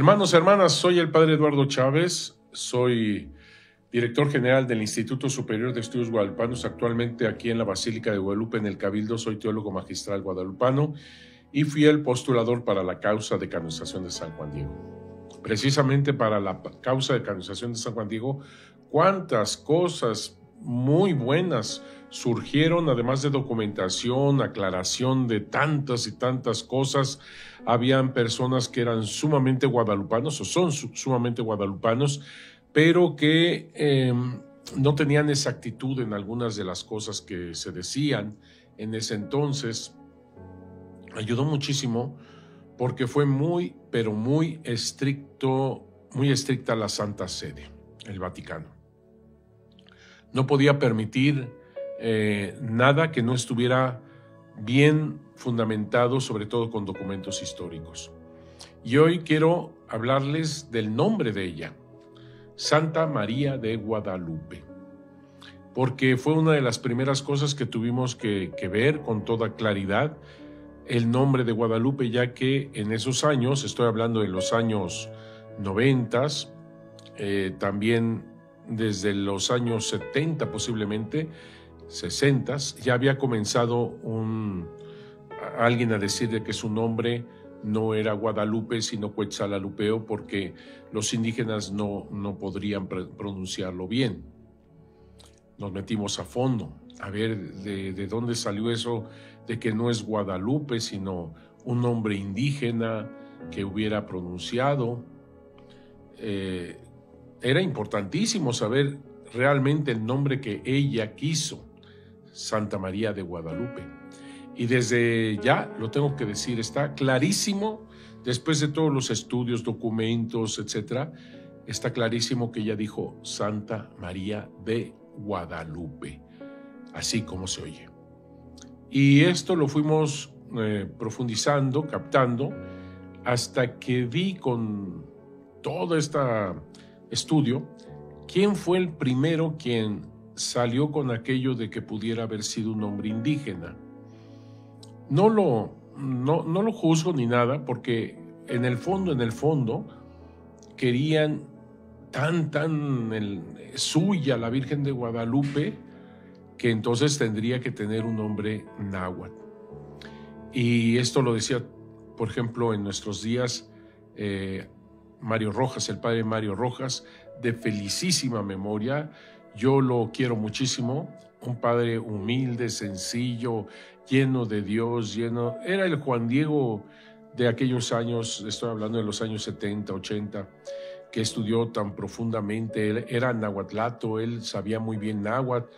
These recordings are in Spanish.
Hermanos, hermanas, soy el Padre Eduardo Chávez, soy director general del Instituto Superior de Estudios Guadalupanos, actualmente aquí en la Basílica de Guadalupe, en el Cabildo. Soy teólogo magistral guadalupano y fui el postulador para la causa de canonización de San Juan Diego. Precisamente para la causa de canonización de San Juan Diego, cuántas cosas muy buenas surgieron, además de documentación, aclaración de tantas y tantas cosas. Habían personas que eran sumamente guadalupanos o son sumamente guadalupanos, pero que no tenían exactitud en algunas de las cosas que se decían en ese entonces. Ayudó muchísimo porque fue muy, pero muy estricta la Santa Sede, el Vaticano. No podía permitir nada que no estuviera bien fundamentado, sobre todo con documentos históricos. Y hoy quiero hablarles del nombre de ella, Santa María de Guadalupe, porque fue una de las primeras cosas que tuvimos que ver con toda claridad, el nombre de Guadalupe, ya que en esos años, estoy hablando de los años 90, también desde los años 70 posiblemente, 60, ya había comenzado alguien a decir de que su nombre no era Guadalupe, sino Quetzalalupeo, porque los indígenas no podrían pronunciarlo bien. Nos metimos a fondo a ver de dónde salió eso de que no es Guadalupe, sino un nombre indígena que hubiera pronunciado. Era importantísimo saber realmente el nombre que ella quiso, Santa María de Guadalupe. Y desde ya, lo tengo que decir, está clarísimo, después de todos los estudios, documentos, etcétera, está clarísimo que ella dijo Santa María de Guadalupe, así como se oye. Y esto lo fuimos profundizando, captando, hasta que vi con todo este estudio quién fue el primero quien salió con aquello de que pudiera haber sido un hombre indígena. No lo juzgo ni nada, porque en el fondo querían tan suya la Virgen de Guadalupe, que entonces tendría que tener un nombre náhuatl. Y esto lo decía, por ejemplo, en nuestros días Mario Rojas, el padre Mario Rojas, de felicísima memoria. Yo lo quiero muchísimo, un padre humilde, sencillo, lleno de Dios, era el Juan Diego de aquellos años, estoy hablando de los años 70, 80, que estudió tan profundamente. Él era nahuatlato, él sabía muy bien náhuatl,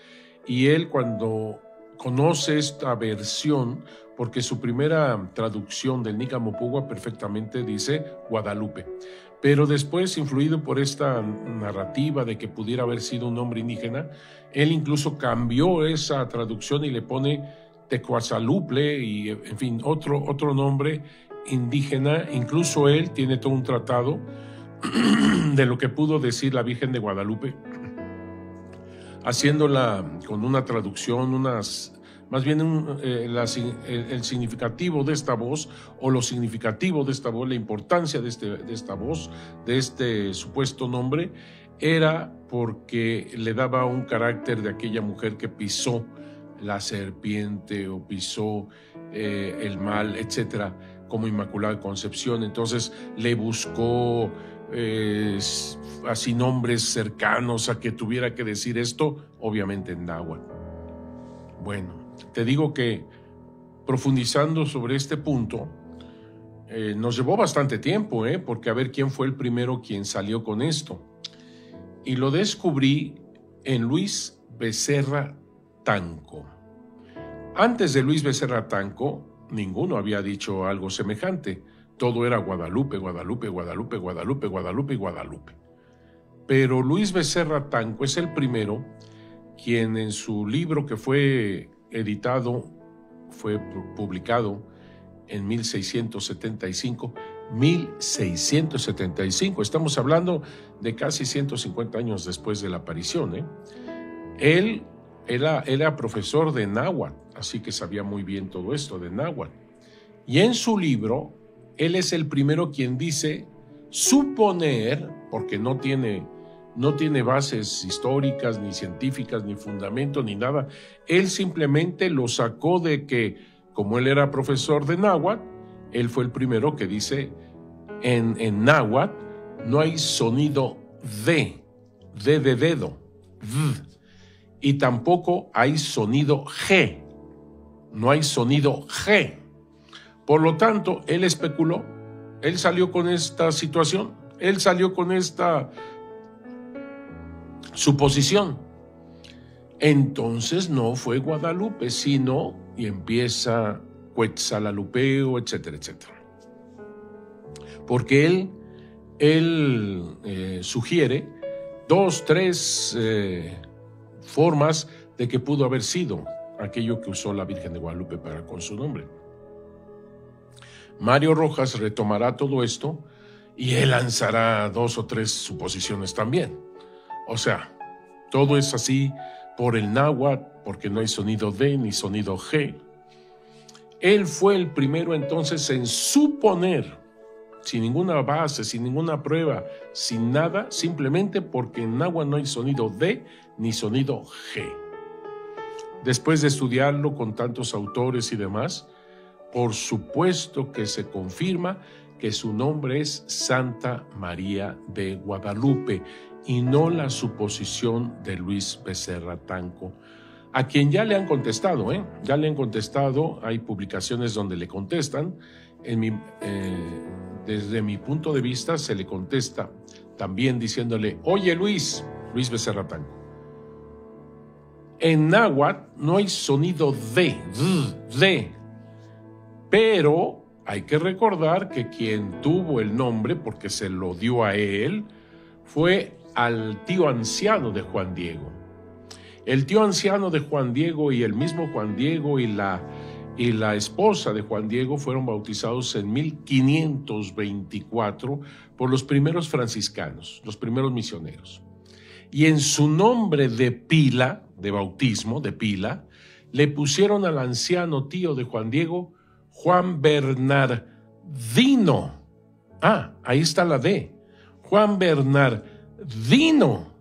y él cuando conoce esta versión, porque su primera traducción del Nicanor perfectamente dice Guadalupe, pero después, influido por esta narrativa de que pudiera haber sido un hombre indígena, él incluso cambió esa traducción y le pone Tecuazaluple y, en fin, otro nombre indígena. Incluso él tiene todo un tratado de lo que pudo decir la Virgen de Guadalupe, haciéndola con una traducción, más bien el significativo de esta voz, o lo significativo de esta voz, la importancia de esta voz, de este supuesto nombre, era porque le daba un carácter de aquella mujer que pisó la serpiente o pisó el mal, etcétera, como Inmaculada Concepción. Entonces le buscó así nombres cercanos a que tuviera que decir esto, obviamente en náhuatl. Bueno, te digo que profundizando sobre este punto, nos llevó bastante tiempo, porque a ver quién fue el primero quien salió con esto. Y lo descubrí en Luis Becerra Tanco. Antes de Luis Becerra Tanco, ninguno había dicho algo semejante. Todo era Guadalupe, Guadalupe, Guadalupe, Guadalupe, Guadalupe y Guadalupe. Pero Luis Becerra Tanco es el primero quien en su libro, que fue publicado en 1675, estamos hablando de casi 150 años después de la aparición. Él era profesor de náhuatl, así que sabía muy bien todo esto de náhuatl. Y en su libro, él es el primero quien dice suponer, porque no tiene bases históricas, ni científicas, ni fundamento, ni nada. Él simplemente lo sacó de que, como él era profesor de náhuatl, él fue el primero que dice, en náhuatl no hay sonido de dedo, y tampoco hay sonido G, no hay sonido G. Por lo tanto, él especuló, él salió con esta situación, él salió con esta suposición. Entonces no fue Guadalupe, sino, y empieza Cuetzalalupeo, etcétera, etcétera. Porque él sugiere 2, 3 formas de que pudo haber sido aquello que usó la Virgen de Guadalupe con su nombre. Mario Rojas retomará todo esto y él lanzará 2 o 3 suposiciones también. O sea, todo es así por el náhuatl, porque no hay sonido D ni sonido G. Él fue el primero entonces en suponer, sin ninguna base, sin ninguna prueba, sin nada, simplemente porque en náhuatl no hay sonido D ni sonido G. Después de estudiarlo con tantos autores y demás, por supuesto que se confirma que su nombre es Santa María de Guadalupe y no la suposición de Luis Becerra Tanco, a quien ya le han contestado, ya le han contestado, hay publicaciones donde le contestan. Desde mi punto de vista se le contesta también diciéndole, oye Luis Becerra Tanco, en náhuatl no hay sonido de, pero hay que recordar que quien tuvo el nombre, porque se lo dio a él, fue al tío anciano de Juan Diego. El tío anciano de Juan Diego y el mismo Juan Diego y la esposa de Juan Diego fueron bautizados en 1524 por los primeros franciscanos, los primeros misioneros. Y en su nombre de pila, de bautismo, de pila, le pusieron al anciano tío de Juan Diego, Juan Bernardino. Ahí está la D. Juan Bernardino.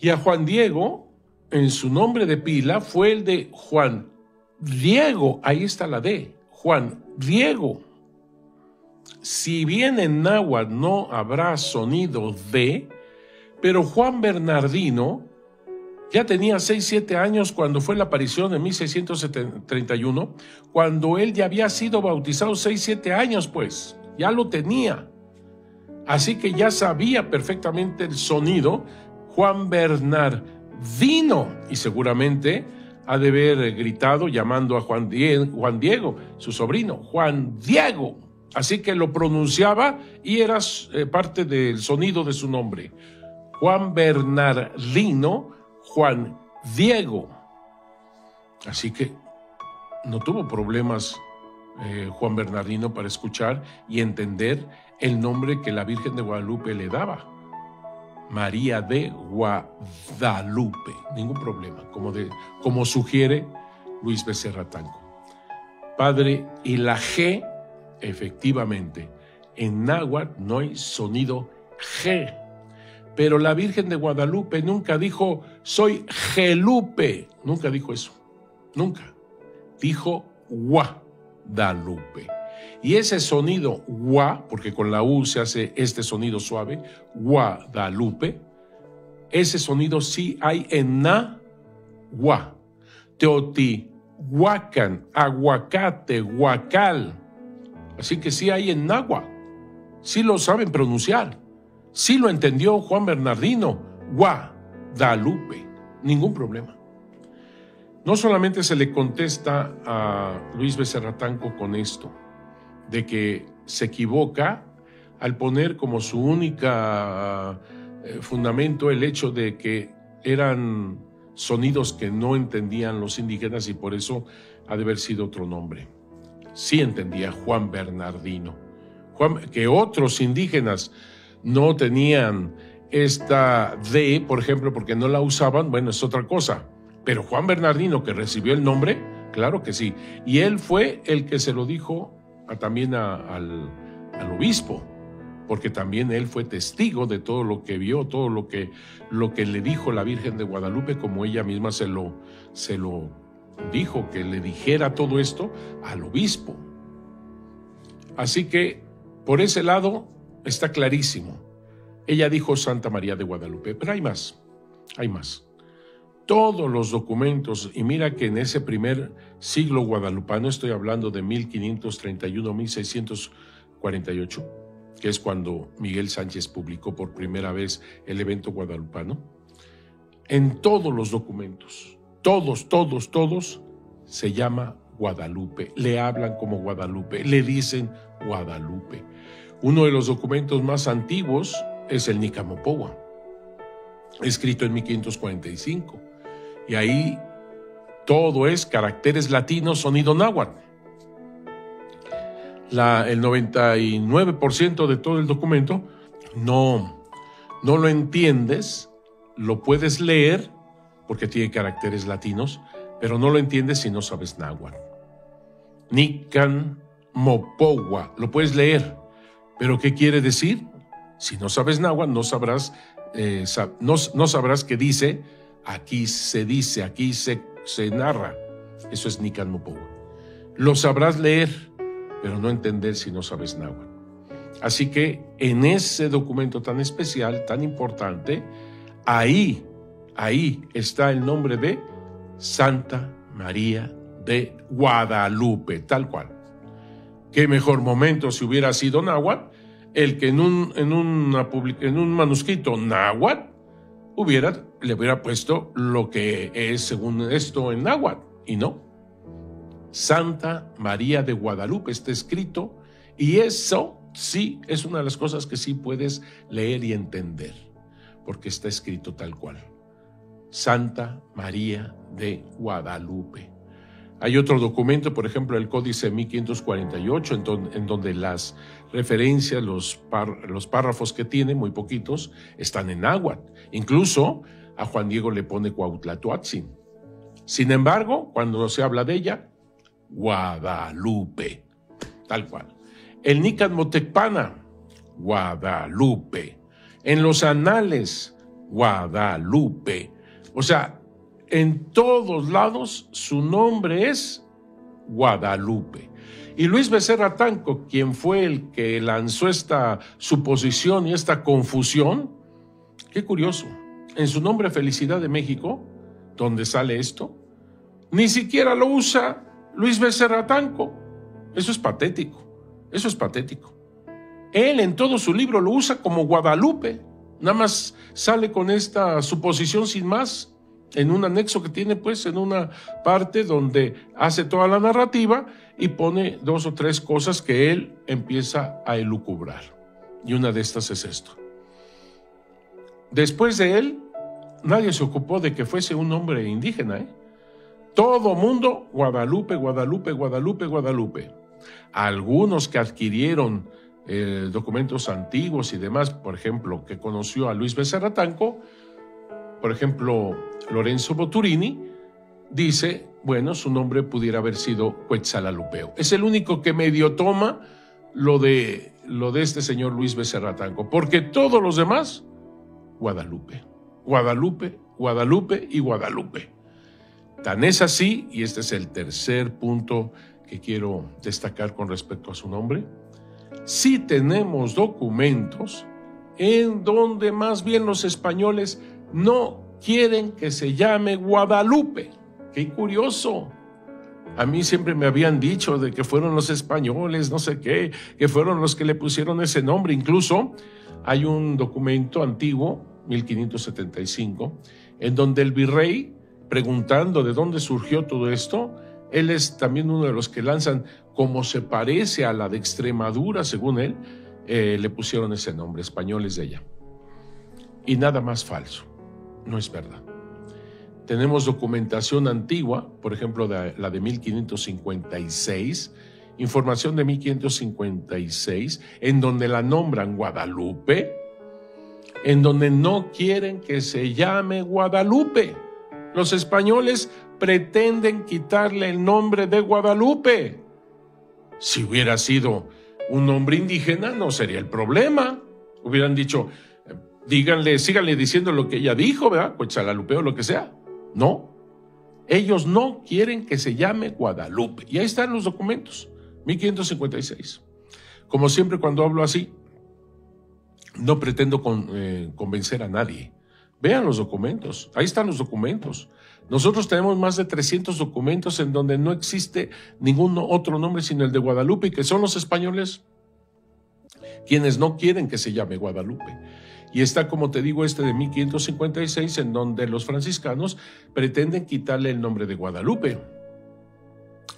Y a Juan Diego, en su nombre de pila, fue el de Juan Diego. Ahí está la D. Juan Diego. Si bien en náhuatl no habrá sonido D, pero Juan Bernardino ya tenía 6, 7 años cuando fue la aparición en 1631, cuando él ya había sido bautizado 6, 7 años, pues, ya lo tenía. Así que ya sabía perfectamente el sonido, Juan Bernardino, y seguramente ha de haber gritado llamando a Juan Diego, su sobrino, Juan Diego. Así que lo pronunciaba y era parte del sonido de su nombre. Juan Bernardino, Juan Diego. Así que no tuvo problemas Juan Bernardino para escuchar y entender el nombre que la Virgen de Guadalupe le daba. María de Guadalupe. Ningún problema, como sugiere Luis Becerra Tanco. Padre, y la G, efectivamente, en náhuatl no hay sonido G. Pero la Virgen de Guadalupe nunca dijo, soy Gelupe. Nunca dijo eso. Nunca. Dijo Guadalupe. Y ese sonido gua, porque con la U se hace este sonido suave, Guadalupe, ese sonido sí hay en Nahua, Teotihuacán, aguacate, huacal. Así que sí hay en Nahua. Sí lo saben pronunciar. Sí lo entendió Juan Bernardino, Guadalupe. Ningún problema. No solamente se le contesta a Luis Becerra Tanco con esto, de que se equivoca al poner como su única fundamento el hecho de que eran sonidos que no entendían los indígenas y por eso ha de haber sido otro nombre. Sí entendía Juan Bernardino. Que otros indígenas no tenían esta D, por ejemplo, porque no la usaban, bueno, es otra cosa. Pero Juan Bernardino, que recibió el nombre, claro que sí. Y él fue el que se lo dijo también al obispo. porque también él fue testigo de todo lo que vio, todo lo que le dijo la Virgen de Guadalupe, como ella misma se lo dijo, que le dijera todo esto al obispo. Así que, por ese lado, está clarísimo. Ella dijo Santa María de Guadalupe, pero hay más. Todos los documentos, y mira que en ese primer siglo guadalupano, estoy hablando de 1531-1648, que es cuando Miguel Sánchez publicó por primera vez el evento guadalupano, en todos los documentos, todos, se llama Guadalupe, le hablan como Guadalupe, le dicen Guadalupe. Uno de los documentos más antiguos es el Nican Mopohua, escrito en 1545, y ahí todo es caracteres latinos, sonido náhuatl. El 99% de todo el documento no lo entiendes, lo puedes leer porque tiene caracteres latinos, pero no lo entiendes si no sabes náhuatl. Nican Mopohua, lo puedes leer, pero ¿qué quiere decir? Si no sabes náhuatl, no sabrás qué dice, aquí se dice, aquí se narra. Eso es Nican Mopohua. Lo sabrás leer, pero no entender si no sabes náhuatl. Así que en ese documento tan especial, tan importante, ahí está el nombre de Santa María de Guadalupe, tal cual. Qué mejor momento si hubiera sido náhuatl, el que en un manuscrito náhuatl le hubiera puesto lo que es según esto en náhuatl, y no. Santa María de Guadalupe está escrito, y eso sí es una de las cosas que sí puedes leer y entender, porque está escrito tal cual. Santa María de Guadalupe. Hay otro documento, por ejemplo, el Códice 1548, en donde las referencias, los párrafos que tiene, muy poquitos, están en náhuatl. Incluso a Juan Diego le pone Cuauhtlatoatzin. Sin embargo, cuando se habla de ella, Guadalupe, tal cual. El Nican Motecpana, Guadalupe. En los anales, Guadalupe. O sea, en todos lados su nombre es Guadalupe. Y Luis Becerra Tanco, quien fue el que lanzó esta suposición y esta confusión, qué curioso, en su nombre Felicidad de México, donde sale esto, ni siquiera lo usa Luis Becerra Tanco. Eso es patético, Él en todo su libro lo usa como Guadalupe, nada más sale con esta suposición sin más, en un anexo que tiene, pues, en una parte donde hace toda la narrativa y pone 2 o 3 cosas que él empieza a elucubrar. Y una de estas es esto. Después de él, nadie se ocupó de que fuese un hombre indígena, Todo mundo, Guadalupe, Guadalupe, Guadalupe, Guadalupe. Algunos que adquirieron documentos antiguos y demás, por ejemplo, que conoció a Luis Becerra Tanco, por ejemplo, Lorenzo Boturini, dice, bueno, su nombre pudiera haber sido Quetzalalupeo. Es el único que medio toma lo de este señor Luis Becerra Tanco, porque todos los demás, Guadalupe, Guadalupe, Guadalupe y Guadalupe. Tan es así, y este es el tercer punto que quiero destacar con respecto a su nombre, sí tenemos documentos en donde más bien los españoles no quieren que se llame Guadalupe. ¡Qué curioso! A mí siempre me habían dicho de que fueron los españoles, no sé qué, que fueron los que le pusieron ese nombre. Incluso hay un documento antiguo, 1575, en donde el virrey, preguntando de dónde surgió todo esto, él es también uno de los que lanzan, como se parece a la de Extremadura, según él, le pusieron ese nombre, españoles de allá. Y nada más falso, no es verdad. Tenemos documentación antigua, por ejemplo, la de 1556, información de 1556, en donde la nombran Guadalupe, en donde no quieren que se llame Guadalupe. Los españoles pretenden quitarle el nombre de Guadalupe. Si hubiera sido un nombre indígena, no sería el problema. Hubieran dicho, síganle diciendo lo que ella dijo, ¿verdad? Cuetzalalupé o lo que sea. No. Ellos no quieren que se llame Guadalupe. Y ahí están los documentos, 1556. Como siempre cuando hablo así, no pretendo convencer a nadie. Vean los documentos, ahí están los documentos. Nosotros tenemos más de 300 documentos en donde no existe ningún otro nombre sino el de Guadalupe, que son los españoles quienes no quieren que se llame Guadalupe. Y está, como te digo, de 1556, en donde los franciscanos pretenden quitarle el nombre de Guadalupe.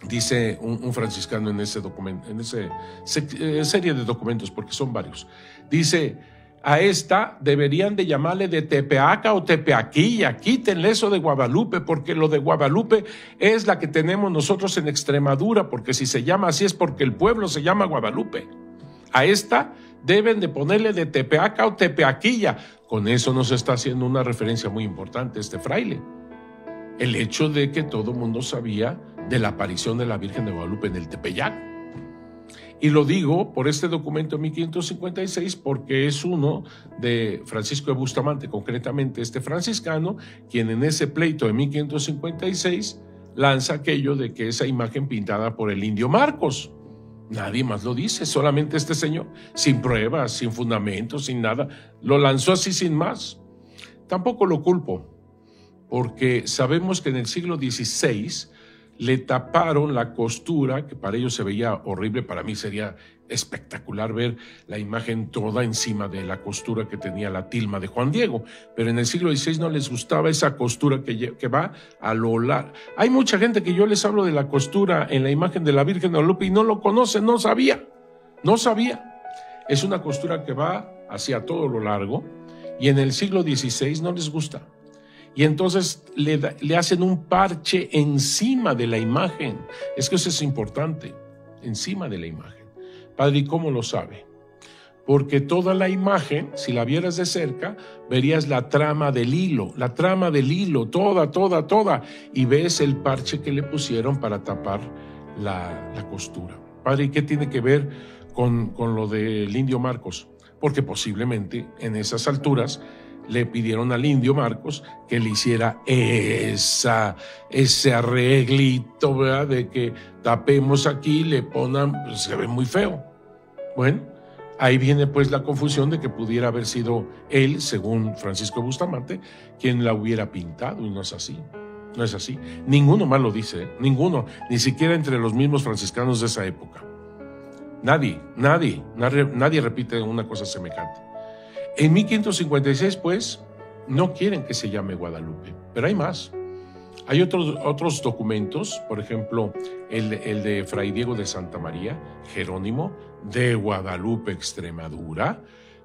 Dice un franciscano en ese documento, en esa serie de documentos, porque son varios. Dice, a esta deberían de llamarle de Tepeaca o Tepeaquilla, quítenle eso de Guadalupe, porque lo de Guadalupe es la que tenemos nosotros en Extremadura, porque si se llama así es porque el pueblo se llama Guadalupe. A esta deben de ponerle de Tepeaca o Tepeaquilla. Con eso nos está haciendo una referencia muy importante este fraile. El hecho de que todo el mundo sabía de la aparición de la Virgen de Guadalupe en el Tepeyac. Y lo digo por este documento 1556 porque es uno de Francisco de Bustamante, concretamente este franciscano, quien en ese pleito de 1556 lanza aquello de que esa imagen pintada por el indio Marcos. Nadie más lo dice, solamente este señor, sin pruebas, sin fundamentos, sin nada, lo lanzó así sin más. Tampoco lo culpo, porque sabemos que en el siglo XVI le taparon la costura, que para ellos se veía horrible. Para mí sería espectacular ver la imagen toda encima de la costura que tenía la tilma de Juan Diego, pero en el siglo XVI no les gustaba esa costura que va a lo largo. Hay mucha gente que yo les hablo de la costura en la imagen de la Virgen de Guadalupe y no lo conocen, no sabía. Es una costura que va hacia todo lo largo y en el siglo XVI no les gusta. Y entonces le hacen un parche encima de la imagen. Es que eso es importante, encima de la imagen. Padre, ¿y cómo lo sabe? Porque toda la imagen, si la vieras de cerca, verías la trama del hilo, toda, y ves el parche que le pusieron para tapar la costura. Padre, ¿y qué tiene que ver con lo del indio Marcos? Porque posiblemente en esas alturas le pidieron al indio Marcos que le hiciera ese arreglito, ¿verdad? De que tapemos aquí, le pongan, pues se ve muy feo. Bueno, ahí viene pues la confusión de que pudiera haber sido él, según Francisco Bustamante, quien la hubiera pintado, y no es así. No es así. Ninguno más lo dice, ninguno, ni siquiera entre los mismos franciscanos de esa época. Nadie repite una cosa semejante. En 1556, pues, no quieren que se llame Guadalupe, pero hay más. Hay otros documentos, por ejemplo, el de Fray Diego de Santa María, Jerónimo, de Guadalupe, Extremadura,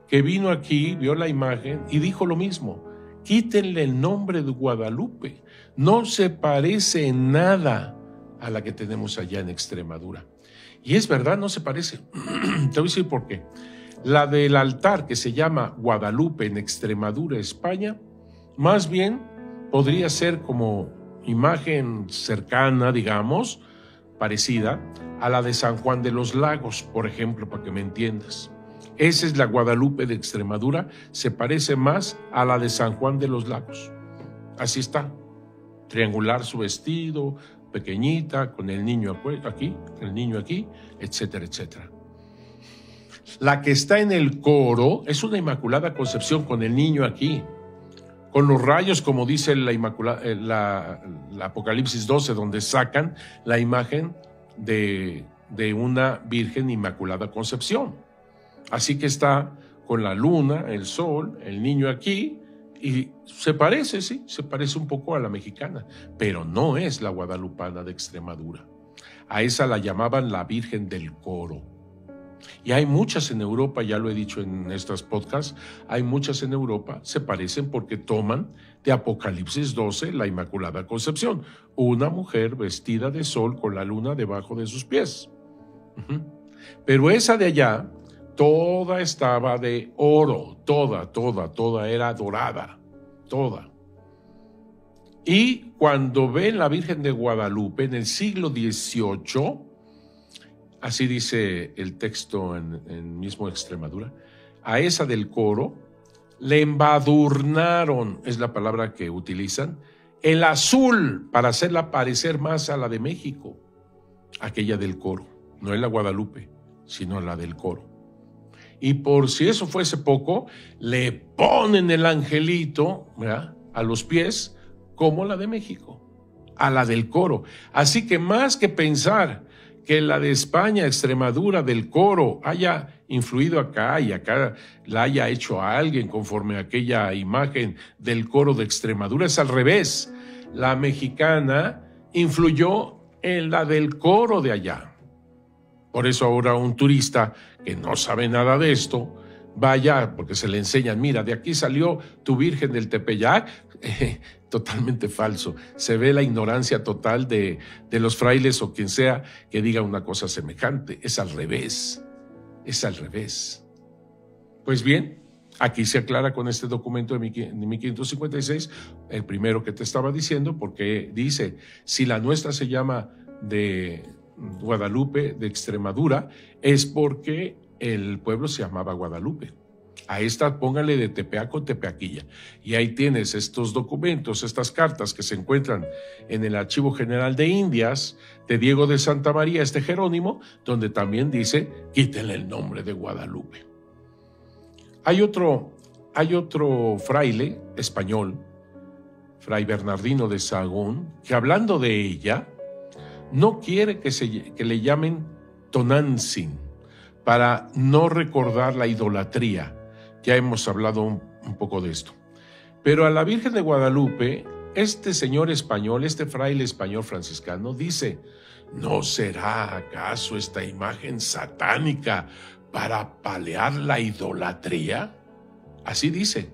que vino aquí, vio la imagen y dijo lo mismo: quítenle el nombre de Guadalupe, no se parece en nada a la que tenemos allá en Extremadura. Y es verdad, no se parece. Te voy a decir por qué. La del altar, que se llama Guadalupe en Extremadura, España, más bien podría ser como imagen cercana, digamos, parecida a la de San Juan de los Lagos, por ejemplo, para que me entiendas. Esa es la Guadalupe de Extremadura, se parece más a la de San Juan de los Lagos. Así está, triangular su vestido, pequeñita, con el niño aquí, etcétera, etcétera. La que está en el coro es una Inmaculada Concepción con el niño aquí, con los rayos, como dice la Apocalipsis 12, donde sacan la imagen de una Virgen Inmaculada Concepción. Así que está con la luna, el sol, el niño aquí, y se parece, sí, se parece un poco a la mexicana, pero no es la guadalupana de Extremadura. A esa la llamaban la Virgen del Coro. Y hay muchas en Europa, ya lo he dicho en estos podcasts, hay muchas en Europa, se parecen porque toman de Apocalipsis 12 la Inmaculada Concepción, una mujer vestida de sol con la luna debajo de sus pies. Pero esa de allá, toda estaba de oro, toda era dorada, toda. Y cuando ven la Virgen de Guadalupe en el siglo XVIII, Así dice el texto en mismo Extremadura. A esa del coro le embadurnaron, es la palabra que utilizan, el azul para hacerla parecer más a la de México, aquella del coro, no es la Guadalupe, sino la del coro. Y por si eso fuese poco, le ponen el angelito, ¿verdad?, a los pies, como la de México, a la del coro. Así que más que pensar que la de España, Extremadura, del coro, haya influido acá y acá la haya hecho a alguien conforme a aquella imagen del coro de Extremadura, es al revés. La mexicana influyó en la del coro de allá. Por eso ahora un turista que no sabe nada de esto, vaya, porque se le enseñan, mira, de aquí salió tu Virgen del Tepeyac. Totalmente falso. Se ve la ignorancia total de los frailes o quien sea que diga una cosa semejante. Es al revés. Es al revés. Pues bien, aquí se aclara con este documento de 1556, el primero que te estaba diciendo, porque dice, si la nuestra se llama de Guadalupe, de Extremadura, es porque el pueblo se llamaba Guadalupe. A esta póngale de Tepeac o Tepeaquilla. Y ahí tienes estos documentos, estas cartas que se encuentran en el Archivo General de Indias de Diego de Santa María, este Jerónimo, donde también dice, quítenle el nombre de Guadalupe. Hay otro fraile español, Fray Bernardino de Sahagún, que hablando de ella, no quiere que le llamen Tonantzin, para no recordar la idolatría. Ya hemos hablado un poco de esto. Pero a la Virgen de Guadalupe, este señor español, este fraile español franciscano, dice, ¿no será acaso esta imagen satánica para paliar la idolatría? Así dice,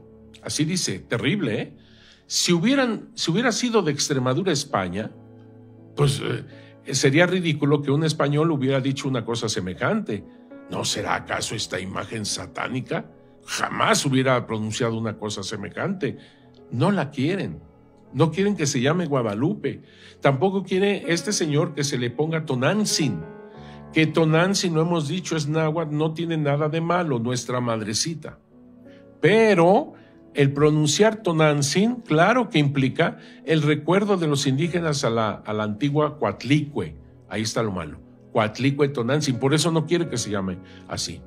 terrible, ¿eh? Si hubiera sido de Extremadura, España, pues sería ridículo que un español hubiera dicho una cosa semejante. ¿No será acaso esta imagen satánica? Jamás hubiera pronunciado una cosa semejante. No la quieren. No quieren que se llame Guadalupe. Tampoco quiere este señor que se le ponga Tonantzin. Que Tonantzin, no hemos dicho, es náhuatl, no tiene nada de malo, nuestra madrecita. Pero el pronunciar Tonantzin, claro que implica el recuerdo de los indígenas a la antigua Coatlicue. Ahí está lo malo. Coatlicue Tonantzin, por eso no quiere que se llame así.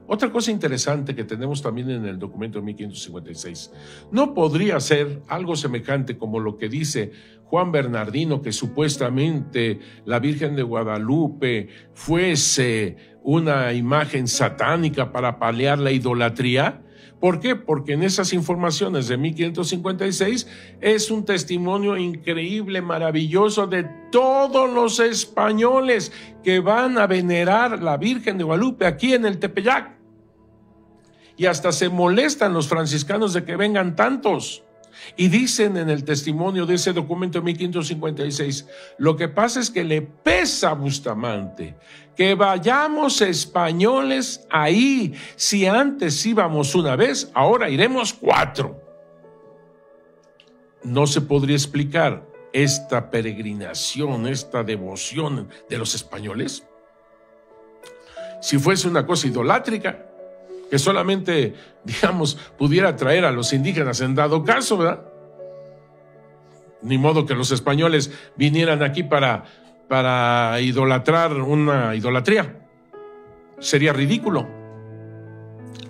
Otra cosa interesante que tenemos también en el documento de 1556, no podría ser algo semejante como lo que dice Juan Bernardino, que supuestamente la Virgen de Guadalupe fuese una imagen satánica para paliar la idolatría. ¿Por qué? Porque en esas informaciones de 1556 es un testimonio increíble, maravilloso de todos los españoles que van a venerar la Virgen de Guadalupe aquí en el Tepeyac. Y hasta se molestan los franciscanos de que vengan tantos. Y dicen en el testimonio de ese documento de 1556, lo que pasa es que le pesa a Bustamante que vayamos españoles ahí. Si antes íbamos una vez, ahora iremos 4. No se podría explicar esta peregrinación, esta devoción de los españoles si fuese una cosa idolátrica, que solamente, digamos, pudiera atraer a los indígenas en dado caso, ¿verdad? Ni modo que los españoles vinieran aquí para idolatrar una idolatría. Sería ridículo.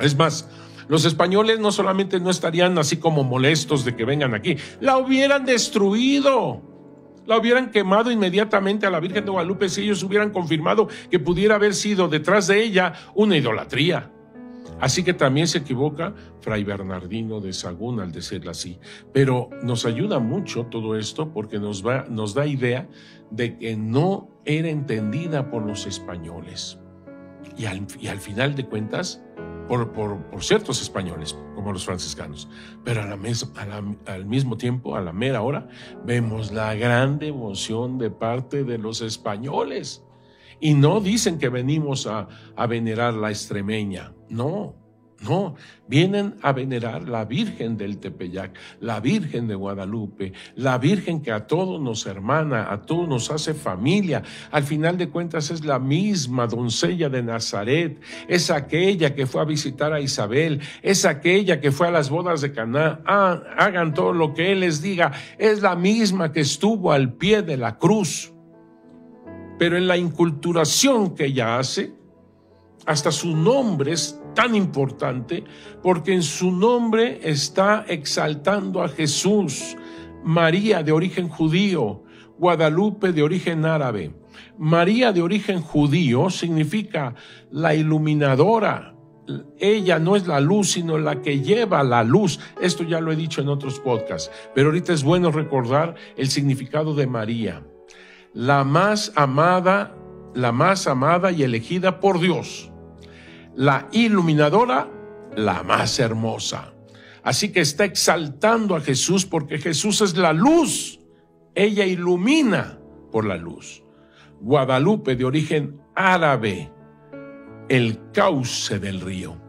Es más, los españoles no solamente no estarían así como molestos de que vengan aquí, la hubieran destruido, la hubieran quemado inmediatamente a la Virgen de Guadalupe si ellos hubieran confirmado que pudiera haber sido detrás de ella una idolatría. Así que también se equivoca Fray Bernardino de Sahagún al decirlo así. Pero nos ayuda mucho todo esto porque nos da idea de que no era entendida por los españoles. Y al final de cuentas, por ciertos españoles, como los franciscanos. Pero al mismo tiempo, a la mera hora, vemos la gran devoción de parte de los españoles. Y no dicen que venimos a venerar la extremeña. No, No, vienen a venerar la Virgen del Tepeyac, la Virgen de Guadalupe, la Virgen que a todos nos hermana, a todos nos hace familia. Al final de cuentas es la misma doncella de Nazaret, es aquella que fue a visitar a Isabel, es aquella que fue a las bodas de Caná. Hagan todo lo que Él les diga, es la misma que estuvo al pie de la cruz. Pero en la inculturación que ella hace, hasta su nombre es tan importante porque en su nombre está exaltando a Jesús. María de origen judío, Guadalupe de origen árabe. María de origen judío significa la iluminadora. Ella no es la luz, sino la que lleva la luz. Esto ya lo he dicho en otros podcasts, pero ahorita es bueno recordar el significado de María. La más amada y elegida por Dios. La iluminadora, la más hermosa. Así que está exaltando a Jesús porque Jesús es la luz. Ella ilumina por la luz. Guadalupe de origen árabe, el cauce del río.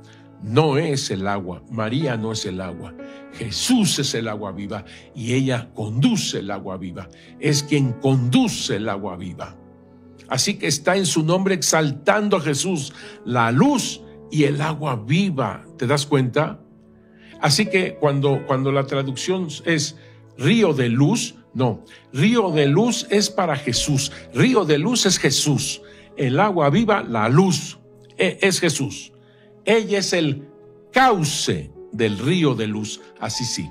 No es el agua, María no es el agua. Jesús es el agua viva y ella conduce el agua viva. Es quien conduce el agua viva. Así que está en su nombre exaltando a Jesús, la luz y el agua viva. ¿Te das cuenta? Así que cuando la traducción es río de luz, no, río de luz es para Jesús. Río de luz es Jesús. El agua viva, la luz, es Jesús. Ella es el cauce del río de luz. Así sí,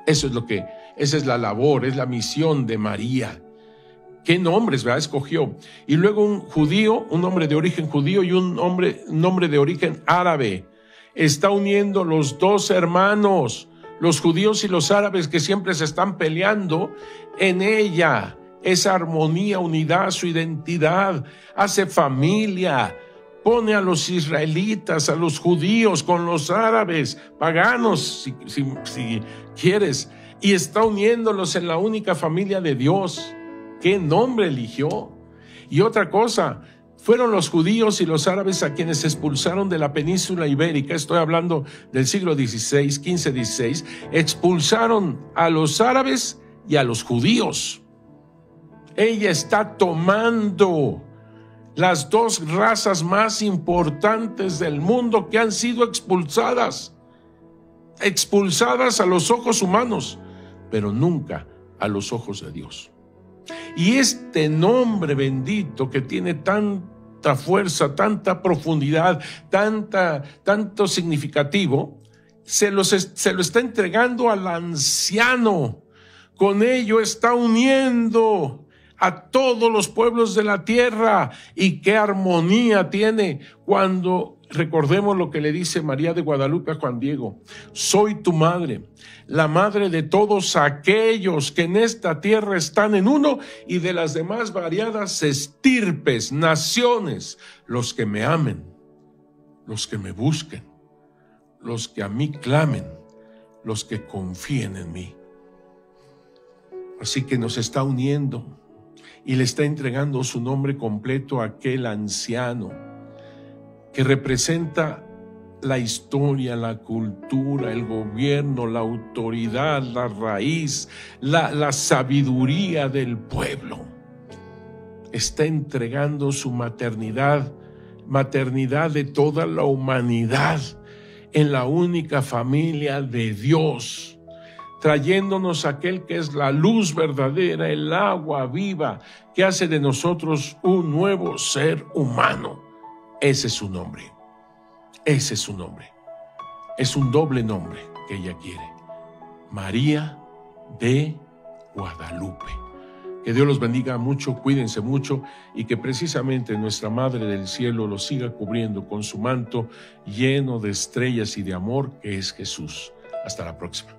esa es la labor, es la misión de María. ¿Qué nombres, verdad? Escogió. Y luego un judío, un hombre de origen judío y un nombre de origen árabe. Está uniendo los dos hermanos, los judíos y los árabes que siempre se están peleando. En ella, esa armonía, unidad, su identidad, hace familia, pone a los israelitas, a los judíos con los árabes, paganos, si quieres, y está uniéndolos en la única familia de Dios. ¿Qué nombre eligió? Y otra cosa, fueron los judíos y los árabes a quienes expulsaron de la península ibérica, estoy hablando del siglo XVI, XV-XVI, expulsaron a los árabes y a los judíos. Ella está tomando las dos razas más importantes del mundo que han sido expulsadas a los ojos humanos, pero nunca a los ojos de Dios. Y este nombre bendito que tiene tanta fuerza, tanta profundidad, tanto significativo, se lo está entregando al anciano. Con ello está uniendo a todos los pueblos de la tierra. Y qué armonía tiene cuando recordemos lo que le dice María de Guadalupe a Juan Diego: soy tu madre, la madre de todos aquellos que en esta tierra están en uno y de las demás variadas estirpes, naciones, los que me amen, los que me busquen, los que a mí clamen, los que confíen en mí. Así que nos está uniendo y le está entregando su nombre completo a aquel anciano que representa la historia, la cultura, el gobierno, la autoridad, la raíz, la sabiduría del pueblo. Está entregando su maternidad de toda la humanidad en la única familia de Dios, trayéndonos aquel que es la luz verdadera, el agua viva, que hace de nosotros un nuevo ser humano. Ese es su nombre. Ese es su nombre. Es un doble nombre que ella quiere: María de Guadalupe. Que Dios los bendiga mucho, cuídense mucho y que precisamente nuestra Madre del Cielo los siga cubriendo con su manto lleno de estrellas y de amor, que es Jesús. Hasta la próxima.